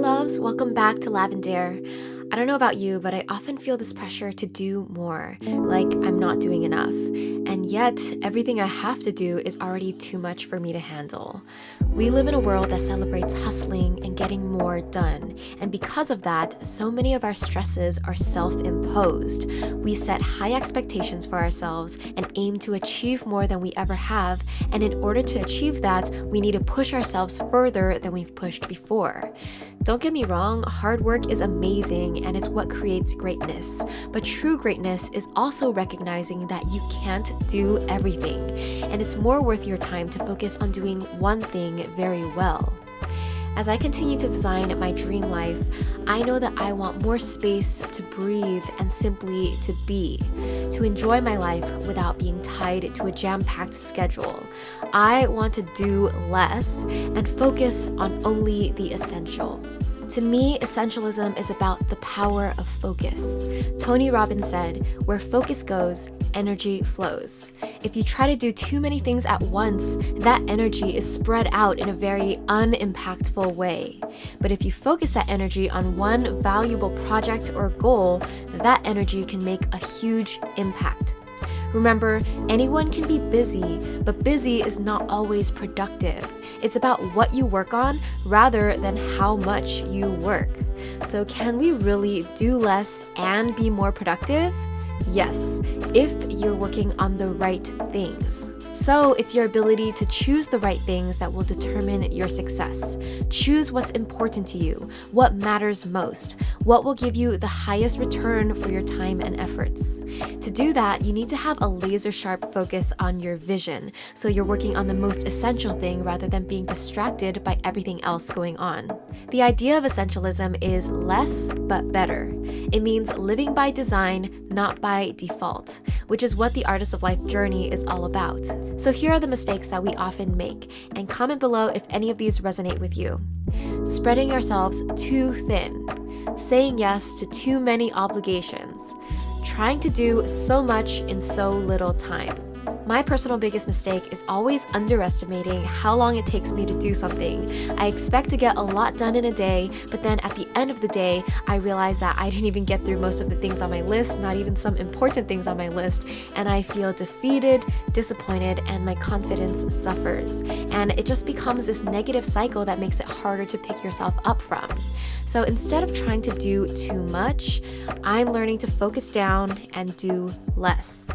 loves, welcome back to Lavender. I don't know about you, but I often feel this pressure to do more, like I'm not doing enough. And yet, everything I have to do is already too much for me to handle. We live in a world that celebrates hustling and getting more done. And because of that, so many of our stresses are self-imposed. We set high expectations for ourselves and aim to achieve more than we ever have. And in order to achieve that, we need to push ourselves further than we've pushed before. Don't get me wrong, hard work is amazing and it's what creates greatness. But true greatness is also recognizing that you can't do everything. And it's more worth your time to focus on doing one thing very well. As I continue to design my dream life, I know that I want more space to breathe and simply to be, to enjoy my life without being tied to a jam-packed schedule. I want to do less and focus on only the essential. To me, essentialism is about the power of focus. Tony Robbins said, "Where focus goes, energy flows." If you try to do too many things at once, that energy is spread out in a very unimpactful way. But if you focus that energy on one valuable project or goal, that energy can make a huge impact. Remember, anyone can be busy, but busy is not always productive. It's about what you work on rather than how much you work. So can we really do less and be more productive? Yes, if you're working on the right things. So it's your ability to choose the right things that will determine your success. Choose what's important to you, what matters most, what will give you the highest return for your time and efforts. To do that, you need to have a laser-sharp focus on your vision, so you're working on the most essential thing rather than being distracted by everything else going on. The idea of essentialism is less but better. It means living by design, not by default, which is what the Artist of Life journey is all about. So here are the mistakes that we often make, and comment below if any of these resonate with you. Spreading ourselves too thin, saying yes to too many obligations, trying to do so much in so little time. My personal biggest mistake is always underestimating how long it takes me to do something. I expect to get a lot done in a day, but then at the end of the day, I realize that I didn't even get through most of the things on my list, not even some important things on my list, and I feel defeated, disappointed, and my confidence suffers. And it just becomes this negative cycle that makes it harder to pick yourself up from. So instead of trying to do too much, I'm learning to focus down and do less.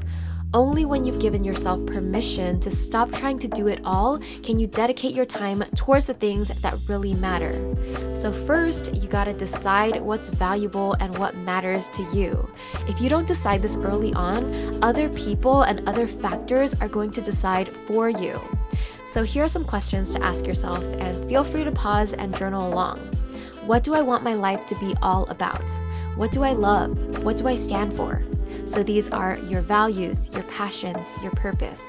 Only when you've given yourself permission to stop trying to do it all can you dedicate your time towards the things that really matter. So first, you gotta decide what's valuable and what matters to you. If you don't decide this early on, other people and other factors are going to decide for you. So here are some questions to ask yourself, and feel free to pause and journal along. What do I want my life to be all about? What do I love? What do I stand for? So these are your values, your passions, your purpose.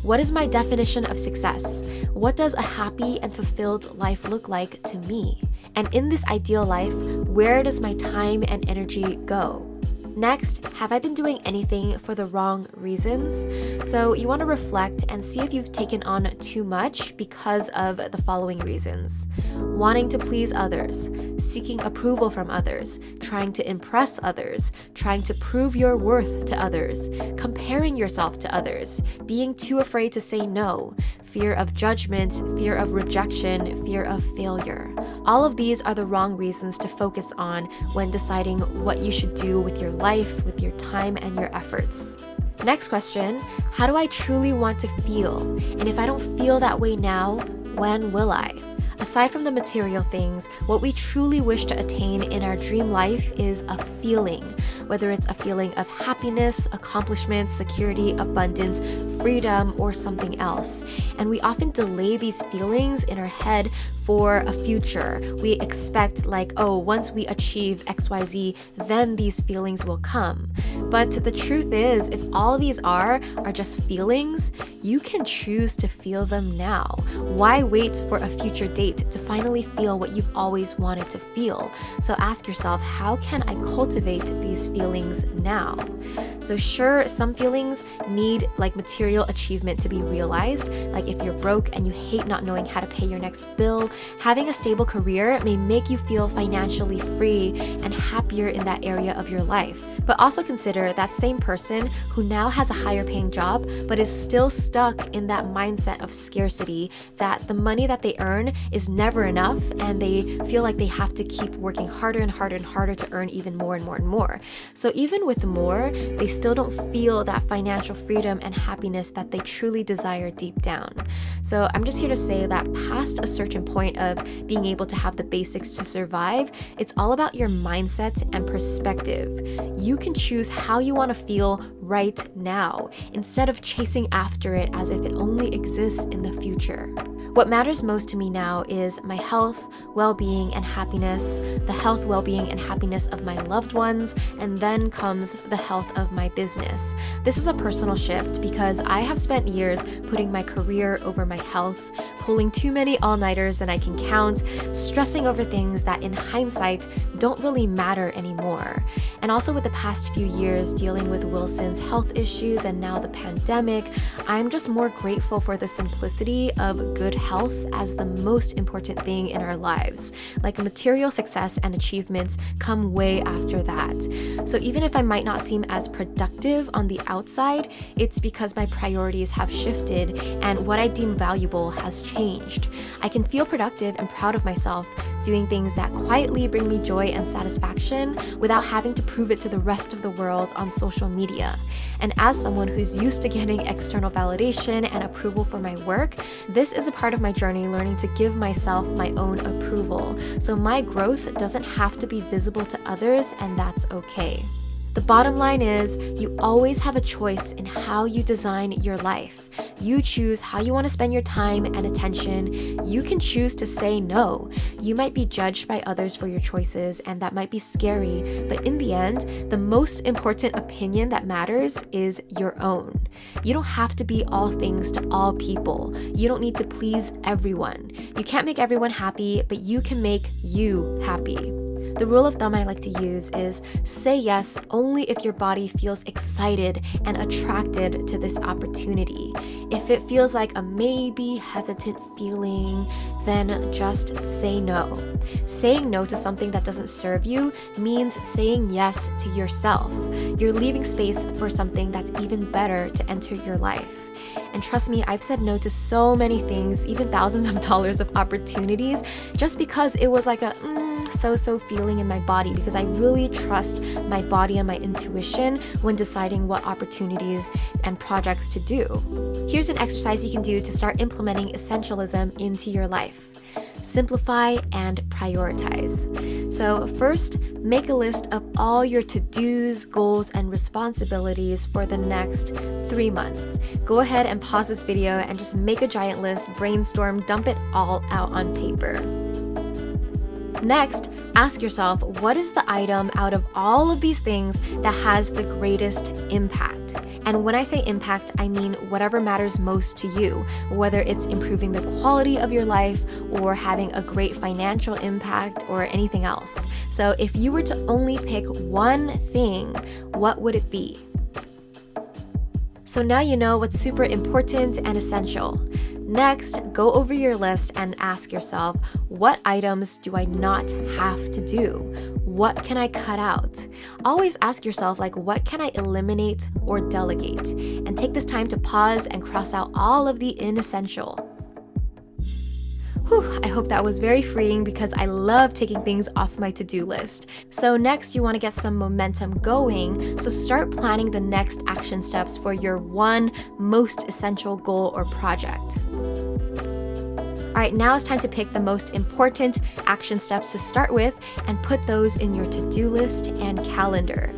What is my definition of success? What does a happy and fulfilled life look like to me? And in this ideal life, where does my time and energy go? Next, have I been doing anything for the wrong reasons? So you want to reflect and see if you've taken on too much because of the following reasons. Wanting to please others, seeking approval from others, trying to impress others, trying to prove your worth to others, comparing yourself to others, being too afraid to say no, fear of judgment, fear of rejection, fear of failure. All of these are the wrong reasons to focus on when deciding what you should do with your life, with your time, and your efforts. Next question, how do I truly want to feel? And if I don't feel that way now, when will I? Aside from the material things, what we truly wish to attain in our dream life is a feeling, whether it's a feeling of happiness, accomplishment, security, abundance, freedom, or something else. And we often delay these feelings in our head for a future. We expect once we achieve XYZ, then these feelings will come. But the truth is, if all these are just feelings, you can choose to feel them now. Why wait for a future date to finally feel what you've always wanted to feel? So ask yourself, how can I cultivate these feelings now? So sure, some feelings need material achievement to be realized. Like if you're broke and you hate not knowing how to pay your next bill, having a stable career may make you feel financially free and happier in that area of your life. But also consider that same person who now has a higher paying job but is still stuck in that mindset of scarcity, that the money that they earn is never enough and they feel like they have to keep working harder and harder and harder to earn even more and more and more. So even with more, they still don't feel that financial freedom and happiness that they truly desire deep down. So I'm just here to say that past a certain point of being able to have the basics to survive, it's all about your mindset and perspective. You can choose how you want to feel right now instead of chasing after it as if it only exists in the future. What matters most to me now is my health, well-being, and happiness, the health, well-being, and happiness of my loved ones, and then comes the health of my business. This is a personal shift because I have spent years putting my career over my health, pulling too many all-nighters than I can count, stressing over things that in hindsight don't really matter anymore. And also with the past few years dealing with Wilson's health issues and now the pandemic, I'm just more grateful for the simplicity of good health as the most important thing in our lives. Like material success and achievements come way after that. So even if I might not seem as productive on the outside, it's because my priorities have shifted and what I deem valuable has changed. I can feel productive and proud of myself doing things that quietly bring me joy and satisfaction without having to prove it to the rest of the world on social media. And as someone who's used to getting external validation and approval for my work, this is a part of my journey learning to give myself my own approval. So my growth doesn't have to be visible to others, and that's okay. The bottom line is, you always have a choice in how you design your life. You choose how you want to spend your time and attention. You can choose to say no. You might be judged by others for your choices, and that might be scary, but in the end, the most important opinion that matters is your own. You don't have to be all things to all people. You don't need to please everyone. You can't make everyone happy, but you can make you happy. The rule of thumb I like to use is say yes only if your body feels excited and attracted to this opportunity. If it feels like a maybe, hesitant feeling, then just say no. Saying no to something that doesn't serve you means saying yes to yourself. You're leaving space for something that's even better to enter your life. And trust me, I've said no to so many things, even thousands of dollars of opportunities, just because it was like a so-so feeling in my body, because I really trust my body and my intuition when deciding what opportunities and projects to do. Here's an exercise you can do to start implementing essentialism into your life. Simplify and prioritize. So first, make a list of all your to-dos, goals, and responsibilities for the next 3 months. Go ahead and pause this video and just make a giant list, brainstorm, dump it all out on paper. Next, ask yourself, what is the item out of all of these things that has the greatest impact? And when I say impact, I mean whatever matters most to you, whether it's improving the quality of your life or having a great financial impact or anything else. So if you were to only pick one thing, what would it be? So now you know what's super important and essential. Next, go over your list and ask yourself, what items do I not have to do? What can I cut out? Always ask yourself, what can I eliminate or delegate? And take this time to pause and cross out all of the inessential. I hope that was very freeing because I love taking things off my to-do list. So next, you want to get some momentum going. So start planning the next action steps for your one most essential goal or project. All right, now it's time to pick the most important action steps to start with and put those in your to-do list and calendar.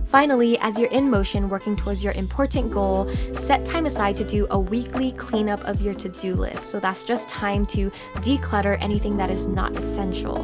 Finally, as you're in motion working towards your important goal, set time aside to do a weekly cleanup of your to-do list. So that's just time to declutter anything that is not essential.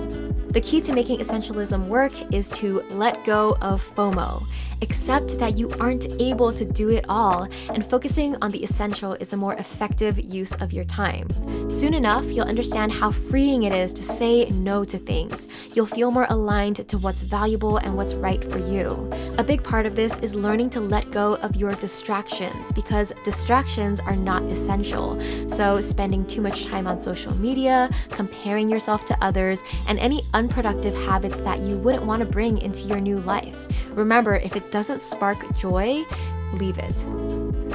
The key to making essentialism work is to let go of FOMO. Accept that you aren't able to do it all, and focusing on the essential is a more effective use of your time. Soon enough, you'll understand how freeing it is to say no to things. You'll feel more aligned to what's valuable and what's right for you. A big part of this is learning to let go of your distractions, because distractions are not essential. So spending too much time on social media, comparing yourself to others, and any unproductive habits that you wouldn't want to bring into your new life. Remember, if it doesn't spark joy, leave it.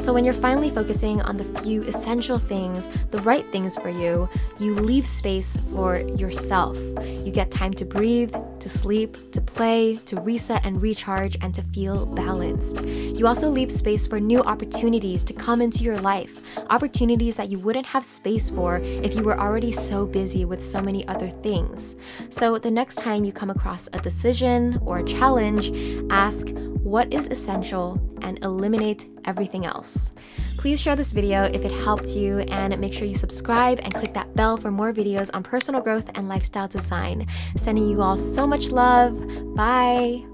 So when you're finally focusing on the few essential things, the right things for you, you leave space for yourself. You get time to breathe, to sleep, to play, to reset and recharge, and to feel balanced. You also leave space for new opportunities to come into your life, opportunities that you wouldn't have space for if you were already so busy with so many other things. So the next time you come across a decision or a challenge, ask, what is essential, and eliminate everything else. Please share this video if it helped you, and make sure you subscribe and click that bell for more videos on personal growth and lifestyle design. Sending you all so much love. Bye.